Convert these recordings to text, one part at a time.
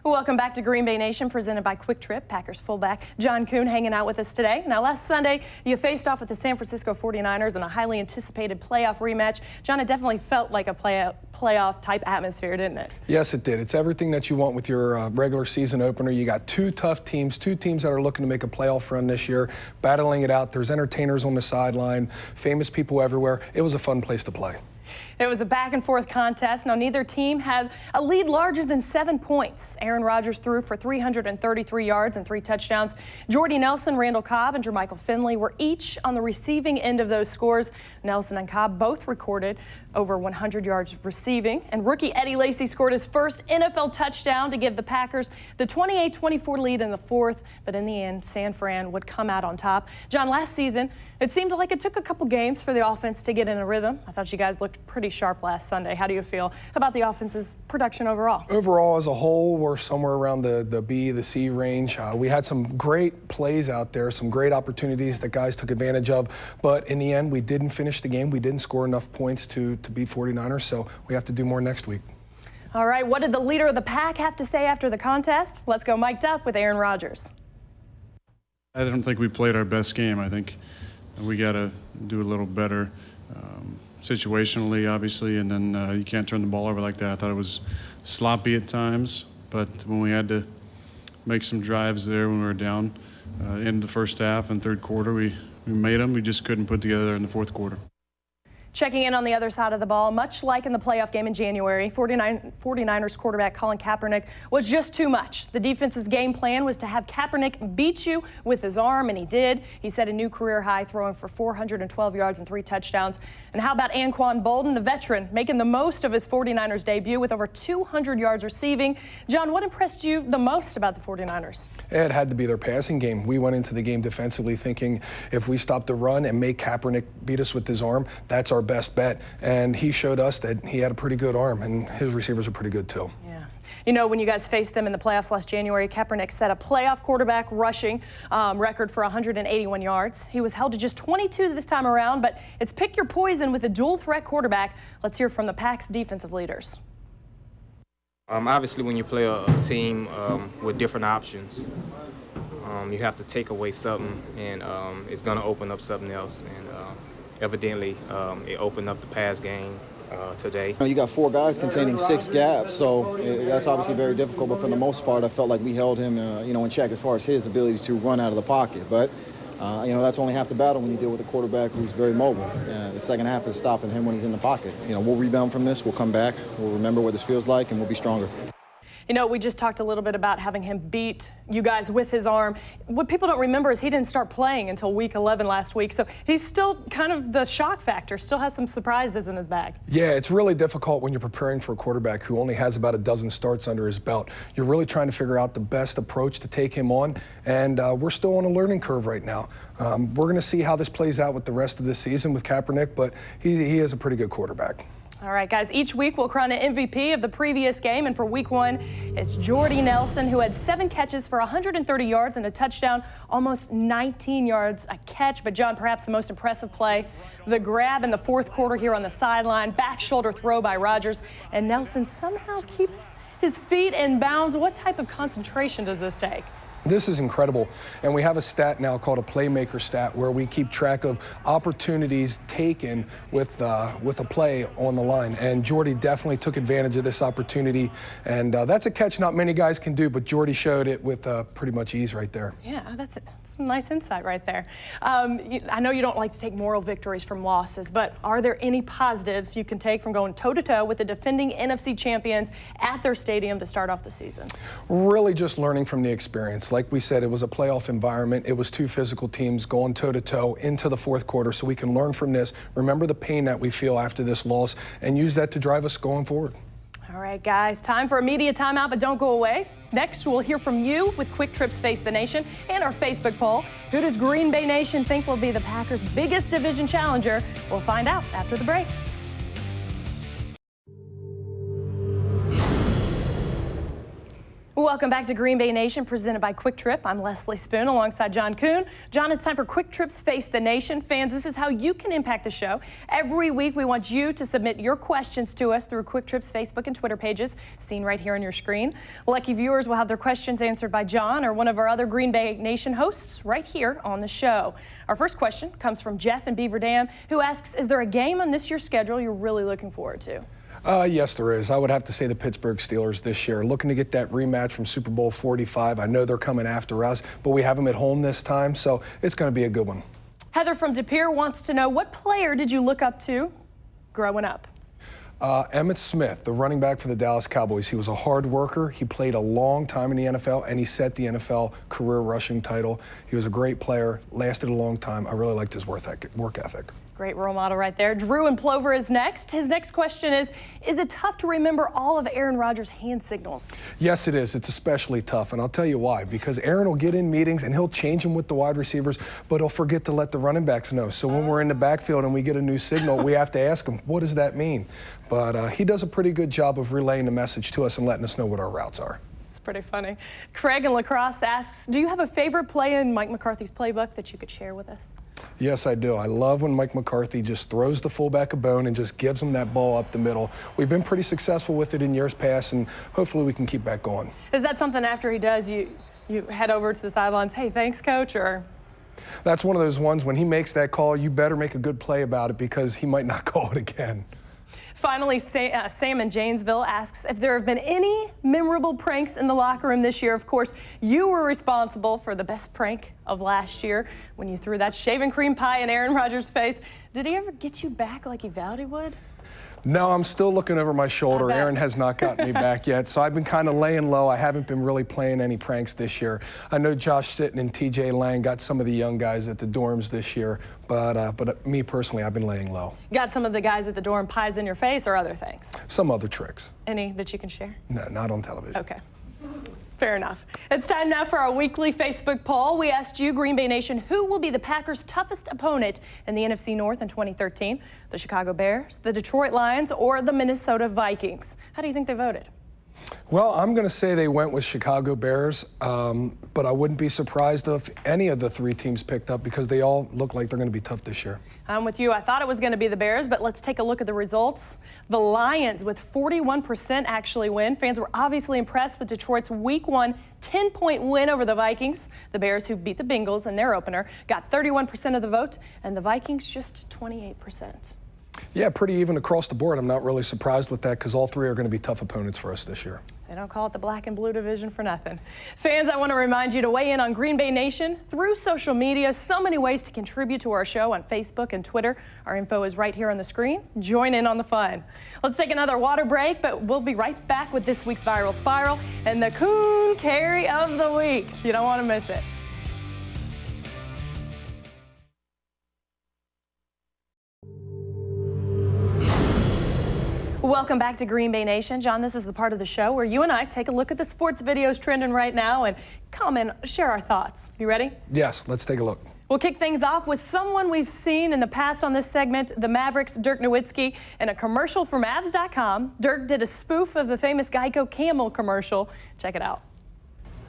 Welcome back to Green Bay Nation, presented by Quick Trip. Packers fullback Jordy Kuhn hanging out with us today. Now, last Sunday, you faced off with the San Francisco 49ers in a highly anticipated playoff rematch. John, it definitely felt like a playoff-type atmosphere, didn't it? Yes, it did. It's everything that you want with your regular season opener. You got two tough teams, two teams that are looking to make a playoff run this year, battling it out. There's entertainers on the sideline, famous people everywhere. It was a fun place to play. It was a back-and-forth contest. Now, neither team had a lead larger than 7 points. Aaron Rodgers threw for 333 yards and 3 touchdowns. Jordy Nelson, Randall Cobb, and Jermichael Finley were each on the receiving end of those scores. Nelson and Cobb both recorded over 100 yards receiving. And rookie Eddie Lacy scored his first NFL touchdown to give the Packers the 28-24 lead in the fourth. But in the end, San Fran would come out on top. John, last season, it seemed like it took a couple games for the offense to get in a rhythm. I thought you guys looked pretty sharp last Sunday. How do you feel about the offense's production overall? Overall, as a whole, we're somewhere around the B, the C range. We had some great plays out there, some great opportunities that guys took advantage of. But in the end, we didn't finish the game. We didn't score enough points to beat 49ers, so we have to do more next week. All right, what did the leader of the pack have to say after the contest? Let's go mic'd up with Aaron Rodgers. I don't think we played our best game. I think we got to do a little better situationally, obviously, and then you can't turn the ball over like that. I thought it was sloppy at times, but when we had to make some drives there when we were down in the first half and third quarter, we made them. We just couldn't put together in the fourth quarter. Checking in on the other side of the ball, much like in the playoff game in January, 49ers quarterback Colin Kaepernick was just too much. The defense's game plan was to have Kaepernick beat you with his arm, and he did. He set a new career high, throwing for 412 yards and 3 touchdowns. And how about Anquan Bolden, the veteran, making the most of his 49ers debut with over 200 yards receiving? John, what impressed you the most about the 49ers? It had to be their passing game. We went into the game defensively thinking if we stop the run and make Kaepernick beat us with his arm, that's our best bet. And he showed us that he had a pretty good arm, and his receivers are pretty good too. Yeah. You know, when you guys faced them in the playoffs last January, Kaepernick set a playoff quarterback rushing record for 181 yards. He was held to just 22 this time around, but it's pick your poison with a dual-threat quarterback. Let's hear from the Pack's defensive leaders. Obviously, when you play a team with different options, you have to take away something, and it's going to open up something else. And evidently, it opened up the pass game today. You got 4 guys containing 6 gaps, so that's obviously very difficult. But for the most part, I felt like we held him, in check as far as his ability to run out of the pocket. But that's only half the battle when you deal with a quarterback who's very mobile. The second half is stopping him when he's in the pocket. We'll rebound from this. We'll come back. We'll remember what this feels like, and we'll be stronger. You know, we just talked a little bit about having him beat you guys with his arm. What people don't remember is he didn't start playing until week 11 last week, so he's still kind of the shock factor, still has some surprises in his bag. Yeah, it's really difficult when you're preparing for a quarterback who only has about a dozen starts under his belt. You're really trying to figure out the best approach to take him on, and we're still on a learning curve right now. We're going to see how this plays out with the rest of the season with Kaepernick, but he is a pretty good quarterback. All right, guys, each week we'll crown an MVP of the previous game, and for week 1, it's Jordy Nelson, who had 7 catches for 130 yards and a touchdown, almost 19 yards a catch. But, John, perhaps the most impressive play, the grab in the fourth quarter here on the sideline, back shoulder throw by Rodgers, and Nelson somehow keeps his feet in bounds. What type of concentration does this take? This is incredible, and we have a stat now called a playmaker stat where we keep track of opportunities taken with a play on the line, and Jordy definitely took advantage of this opportunity, and that's a catch not many guys can do, but Jordy showed it with pretty much ease right there. Yeah, that's some nice insight right there. I know you don't like to take moral victories from losses, but are there any positives you can take from going toe-to-toe with the defending NFC champions at their stadium to start off the season? Really just learning from the experience. Like we said, it was a playoff environment. It was 2 physical teams going toe-to-toe into the fourth quarter, so we can learn from this, remember the pain that we feel after this loss, and use that to drive us going forward. All right, guys, time for a media timeout, but don't go away. Next, we'll hear from you with Quick Trip's Face the Nation and our Facebook poll. Who does Green Bay Nation think will be the Packers' biggest division challenger? We'll find out after the break. Welcome back to Green Bay Nation, presented by Quick Trip. I'm Leslie Spoon alongside John Kuhn. John, it's time for Quick Trip's Face the Nation. Fans, this is how you can impact the show. Every week, we want you to submit your questions to us through Quick Trip's Facebook and Twitter pages, seen right here on your screen. Lucky viewers will have their questions answered by John or one of our other Green Bay Nation hosts right here on the show. Our first question comes from Jeff in Beaver Dam, who asks, is there a game on this year's schedule you're really looking forward to? Yes, there is. I would have to say the Pittsburgh Steelers this year. Looking to get that rematch from Super Bowl 45. I know they're coming after us, but we have them at home this time, so it's going to be a good one. Heather from De Pere wants to know, what player did you look up to growing up? Emmitt Smith, the running back for the Dallas Cowboys. He was a hard worker. He played a long time in the NFL, and he set the NFL career rushing title. He was a great player, lasted a long time. I really liked his work ethic. Great role model right there. Drew in Plover is next. His next question is it tough to remember all of Aaron Rodgers' hand signals? Yes, it is. It's especially tough, and I'll tell you why. Because Aaron will get in meetings, and he'll change them with the wide receivers, but he'll forget to let the running backs know. So when we're in the backfield and we get a new signal, we have to ask him, what does that mean? But he does a pretty good job of relaying the message to us and letting us know what our routes are. It's pretty funny. Craig in La Crosse asks, do you have a favorite play in Mike McCarthy's playbook that you could share with us? Yes, I do. I love when Mike McCarthy just throws the fullback a bone and just gives him that ball up the middle. We've been pretty successful with it in years past, and hopefully we can keep that going. Is that something after he does, you head over to the sidelines, hey, thanks, coach, or? That's one of those ones when he makes that call, you better make a good play about it because he might not call it again. Finally, Sam in Janesville asks if there have been any memorable pranks in the locker room this year. Of course, you were responsible for the best prank of last year when you threw that shaving cream pie in Aaron Rodgers' face. Did he ever get you back like he vowed he would? No, I'm still looking over my shoulder. Aaron has not gotten me back yet, so I've been kind of laying low. I haven't been really playing any pranks this year. I know Josh Sitton and TJ Lang got some of the young guys at the dorms this year, but me personally, I've been laying low. Got some of the guys at the dorm pies in your face or other things? Some other tricks. Any that you can share? No, not on television. Okay. Fair enough. It's time now for our weekly Facebook poll. We asked you, Green Bay Nation, who will be the Packers' toughest opponent in the NFC North in 2013? The Chicago Bears, the Detroit Lions, or the Minnesota Vikings? How do you think they voted? Well, I'm going to say they went with Chicago Bears, but I wouldn't be surprised if any of the three teams picked up because they all look like they're going to be tough this year. I'm with you. I thought it was going to be the Bears, but let's take a look at the results. The Lions, with 41% actually win. Fans were obviously impressed with Detroit's Week 1 10-point win over the Vikings. The Bears, who beat the Bengals in their opener, got 31% of the vote, and the Vikings just 28%. Yeah, pretty even across the board. I'm not really surprised with that because all three are going to be tough opponents for us this year. They don't call it the black and blue division for nothing. Fans, I want to remind you to weigh in on Green Bay Nation through social media. So many ways to contribute to our show on Facebook and Twitter. Our info is right here on the screen. Join in on the fun. Let's take another water break, but we'll be right back with this week's Viral Spiral and the Kuhn Carry of the Week. You don't want to miss it. Welcome back to Green Bay Nation. John, this is the part of the show where you and I take a look at the sports videos trending right now and comment, share our thoughts. You ready? Yes, let's take a look. We'll kick things off with someone we've seen in the past on this segment, the Mavericks' Dirk Nowitzki. In a commercial for Mavs.com, Dirk did a spoof of the famous Geico Camel commercial. Check it out.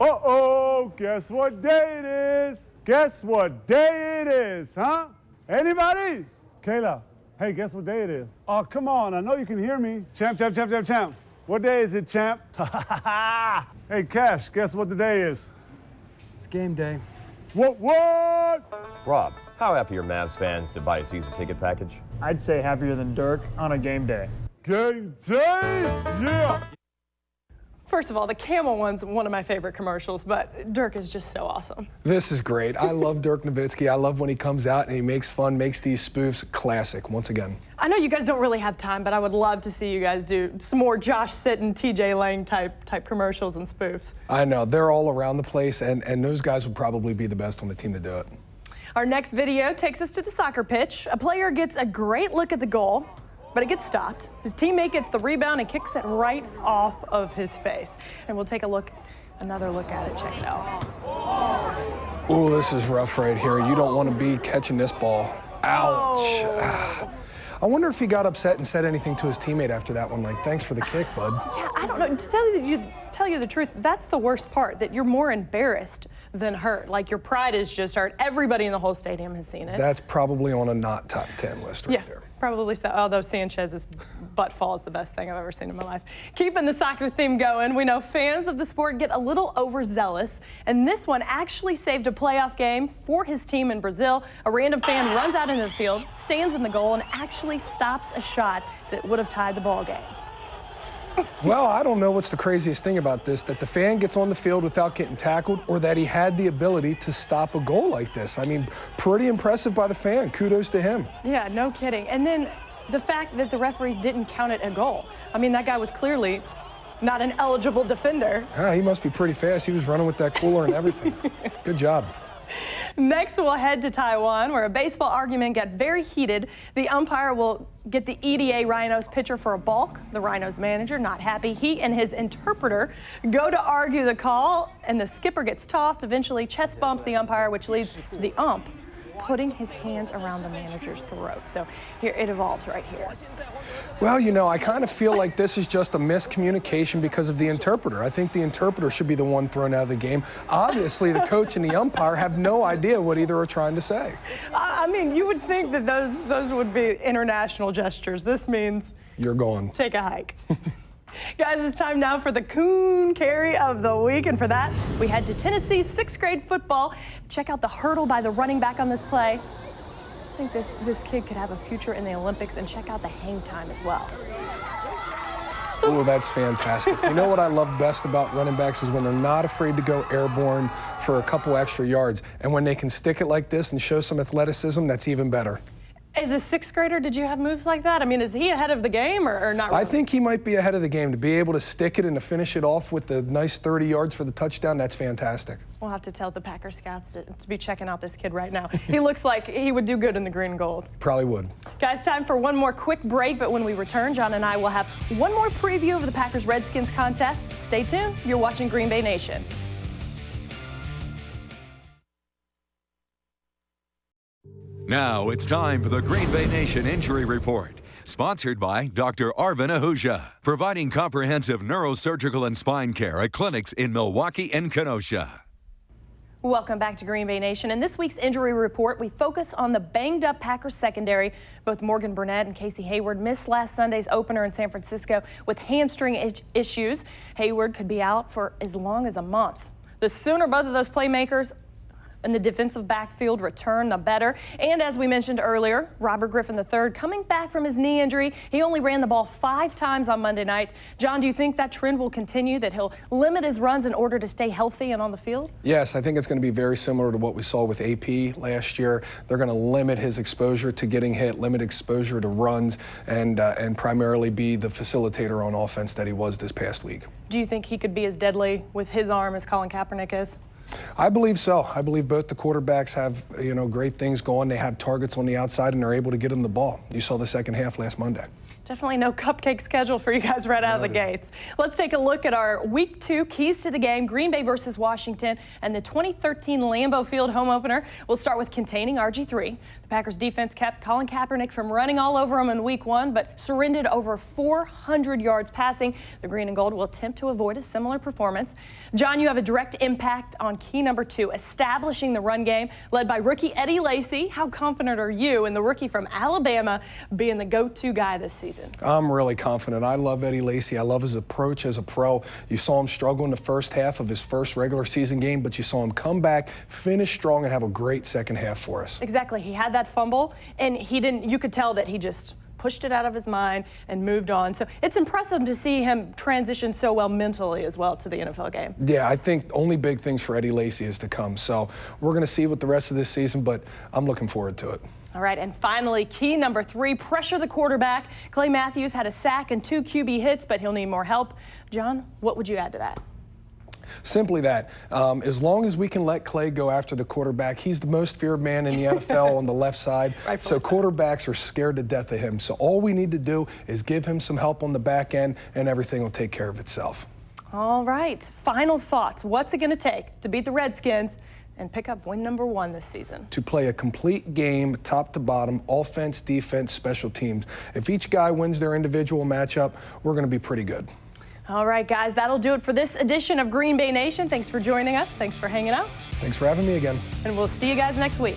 Uh-oh, guess what day it is? Guess what day it is, huh? Anybody? Kayla. Hey, guess what day it is? Oh, come on, I know you can hear me. Champ. What day is it, champ? Hey, Cash, guess what the day is? It's game day. What? Rob, how happy are Mavs fans to buy a season ticket package? I'd say happier than Dirk on a game day. Game day? Yeah! First of all, the camel one's one of my favorite commercials, but Dirk is just so awesome. This is great. I love Dirk Nowitzki. I love when he comes out and he makes fun, makes these spoofs classic once again. I know you guys don't really have time, but I would love to see you guys do some more Josh Sitton, TJ Lang type commercials and spoofs. I know. They're all around the place, and those guys would probably be the best on the team to do it. Our next video takes us to the soccer pitch. A player gets a great look at the goal, but it gets stopped. His teammate gets the rebound and kicks it right off of his face. And we'll take another look at it. Check it out. Ooh, this is rough right here. You don't want to be catching this ball. Ouch. Oh. I wonder if he got upset and said anything to his teammate after that one, like, thanks for the kick, bud. Yeah, I don't know. To tell you the truth, that's the worst part, that you're more embarrassed than hurt. Like, your pride is just hurt. Everybody in the whole stadium has seen it. That's probably on a not top 10 list right there. Probably so, although Sanchez's butt fall is the best thing I've ever seen in my life. Keeping the soccer theme going, we know fans of the sport get a little overzealous, and this one actually saved a playoff game for his team in Brazil. A random fan runs out into the field, stands in the goal, and actually stops a shot that would have tied the ball game. Well, I don't know what's the craziest thing about this, that the fan gets on the field without getting tackled, or that he had the ability to stop a goal like this. I mean, pretty impressive by the fan. Kudos to him. Yeah, no kidding. And then the fact that the referees didn't count it a goal. I mean, that guy was clearly not an eligible defender. He must be pretty fast. He was running with that cooler and everything. Good job. Next, we'll head to Taiwan, where a baseball argument got very heated. The umpire will get the EDA Rhinos pitcher for a balk. The Rhinos manager not happy. He and his interpreter go to argue the call, and the skipper gets tossed. Eventually, chest bumps the umpire, which leads to the ump putting his hands around the manager's throat. So here it evolves right here. Well, you know, I kind of feel like this is just a miscommunication because of the interpreter. I think the interpreter should be the one thrown out of the game. Obviously, the coach and the umpire have no idea what either are trying to say. I mean, you would think that those would be international gestures. This means you're going. Take a hike. Guys, it's time now for the Kuhn Carry of the Week, and for that, we head to Tennessee's 6th grade football. Check out the hurdle by the running back on this play. I think this kid could have a future in the Olympics, and check out the hang time as well. Oh, that's fantastic. You know what I love best about running backs is when they're not afraid to go airborne for a couple extra yards, and when they can stick it like this and show some athleticism, that's even better. As a 6th grader, did you have moves like that? I mean, is he ahead of the game or not really? I think he might be ahead of the game. To be able to stick it and to finish it off with the nice 30 yards for the touchdown, that's fantastic. We'll have to tell the Packer scouts to be checking out this kid right now. He looks like he would do good in the green and gold. Probably would. Guys, time for one more quick break, but when we return, John and I will have one more preview of the Packers-Redskins contest. Stay tuned. You're watching Green Bay Nation. Now it's time for the Green Bay Nation Injury Report, sponsored by Dr. Arvin Ahuja, providing comprehensive neurosurgical and spine care at clinics in Milwaukee and Kenosha. Welcome back to Green Bay Nation. In this week's injury report, we focus on the banged-up Packers secondary. Both Morgan Burnett and Casey Hayward missed last Sunday's opener in San Francisco with hamstring issues. Hayward could be out for as long as a month. The sooner both of those playmakers in the defensive backfield return, the better. And as we mentioned earlier, Robert Griffin III coming back from his knee injury. He only ran the ball 5 times on Monday night. John, do you think that trend will continue, that he'll limit his runs in order to stay healthy and on the field? Yes, I think it's going to be very similar to what we saw with AP last year. They're going to limit his exposure to getting hit, limit exposure to runs, and primarily be the facilitator on offense that he was this past week. Do you think he could be as deadly with his arm as Colin Kaepernick is? I believe so. I believe both the quarterbacks have, great things going. They have targets on the outside, and they're able to get them the ball. You saw the second half last Monday. Definitely no cupcake schedule for you guys right out of the gates. Let's take a look at our Week 2 keys to the game, Green Bay versus Washington, and the 2013 Lambeau Field home opener. We'll start with containing RG3. The Packers defense kept Colin Kaepernick from running all over him in Week 1, but surrendered over 400 yards passing. The Green and Gold will attempt to avoid a similar performance. John, you have a direct impact on key number 2, establishing the run game, led by rookie Eddie Lacy. How confident are you in the rookie from Alabama being the go-to guy this season? I'm really confident. I love Eddie Lacy. I love his approach as a pro. You saw him struggle in the first half of his first regular season game, but you saw him come back, finish strong, and have a great second half for us. Exactly. He had that fumble, and you could tell that he just pushed it out of his mind and moved on. So it's impressive to see him transition so well mentally as well to the NFL game. Yeah, I think only big things for Eddie Lacy is to come. So we're going to see what the rest of this season, but I'm looking forward to it. All right, and finally, key number 3, pressure the quarterback. Clay Matthews had a sack and 2 QB hits, but he'll need more help. John, what would you add to that? Simply that. As long as we can let Clay go after the quarterback, he's the most feared man in the NFL on the left side. So quarterbacks are scared to death of him. So all we need to do is give him some help on the back end, and everything will take care of itself. All right, final thoughts. What's it going to take to beat the Redskins and pick up win number 1 this season. To play a complete game, top to bottom, offense, defense, special teams. If each guy wins their individual matchup, we're going to be pretty good. All right, guys, that'll do it for this edition of Green Bay Nation. Thanks for joining us. Thanks for hanging out. Thanks for having me again. And we'll see you guys next week.